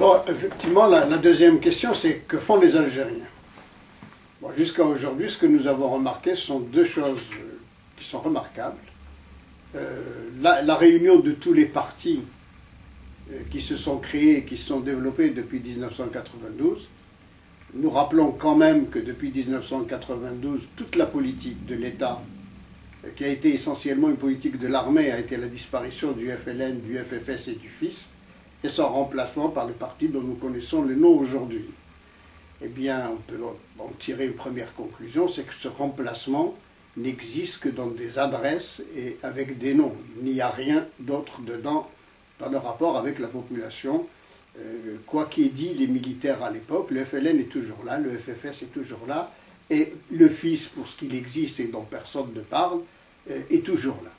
Bon, effectivement, la deuxième question, c'est que font les Algériens? Bon, jusqu'à aujourd'hui, ce que nous avons remarqué, ce sont deux choses qui sont remarquables. La réunion de tous les partis qui se sont créés, qui se sont développés depuis 1992. Nous rappelons quand même que depuis 1992, toute la politique de l'État, qui a été essentiellement une politique de l'armée, a été la disparition du FLN, du FFS et du FIS, et son remplacement par le parti dont nous connaissons le nom aujourd'hui. Eh bien, on peut en tirer une première conclusion, c'est que ce remplacement n'existe que dans des adresses et avec des noms. Il n'y a rien d'autre dedans dans le rapport avec la population. Quoi qu'aient dit les militaires à l'époque, le FLN est toujours là, le FFS est toujours là, et le FIS, pour ce qu'il existe et dont personne ne parle, est toujours là.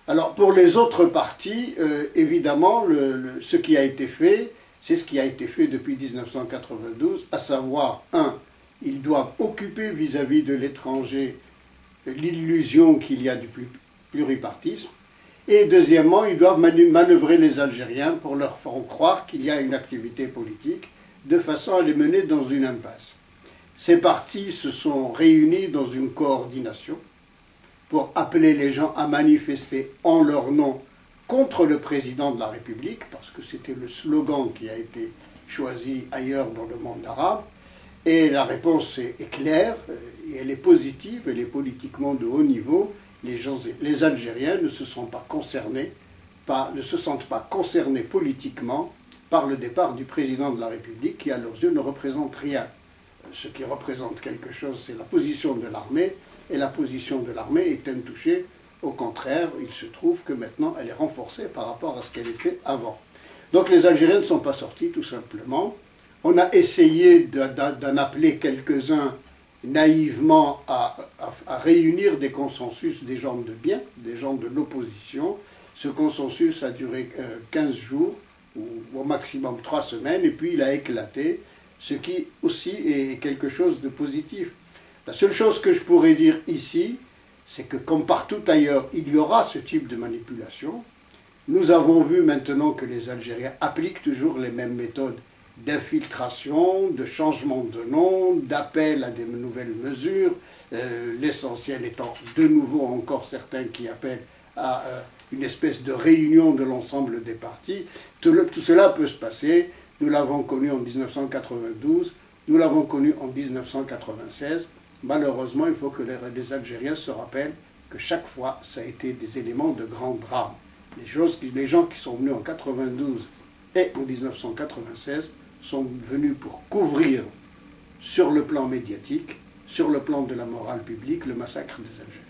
Alors pour les autres partis, évidemment, ce qui a été fait, c'est ce qui a été fait depuis 1992, à savoir, ils doivent occuper vis-à-vis de l'étranger l'illusion qu'il y a du pluripartisme, et deuxièmement, ils doivent manœuvrer les Algériens pour leur faire croire qu'il y a une activité politique, de façon à les mener dans une impasse. Ces partis se sont réunis dans une coordination pour appeler les gens à manifester en leur nom contre le président de la République, parce que c'était le slogan qui a été choisi ailleurs dans le monde arabe. Et la réponse est claire, et elle est positive, elle est politiquement de haut niveau. Les Algériens ne se sentent pas concernés politiquement par le départ du président de la République, qui à leurs yeux ne représente rien. Ce qui représente quelque chose, c'est la position de l'armée, et la position de l'armée est intouchée. Au contraire, il se trouve que maintenant elle est renforcée par rapport à ce qu'elle était avant. Donc les Algériens ne sont pas sortis, tout simplement. On a essayé d'en appeler quelques-uns naïvement à réunir des consensus des gens de bien, des gens de l'opposition. Ce consensus a duré 15 jours, ou au maximum 3 semaines, et puis il a éclaté, ce qui aussi est quelque chose de positif. La seule chose que je pourrais dire ici, c'est que comme partout ailleurs, il y aura ce type de manipulation. Nous avons vu maintenant que les Algériens appliquent toujours les mêmes méthodes d'infiltration, de changement de nom, d'appel à des nouvelles mesures, l'essentiel étant de nouveau encore certains qui appellent à une espèce de réunion de l'ensemble des partis. Tout cela peut se passer. Nous l'avons connu en 1992, nous l'avons connu en 1996. Malheureusement, il faut que les Algériens se rappellent que chaque fois, ça a été des éléments de grand drame. Les gens qui sont venus en 1992 et en 1996 sont venus pour couvrir sur le plan médiatique, sur le plan de la morale publique, le massacre des Algériens.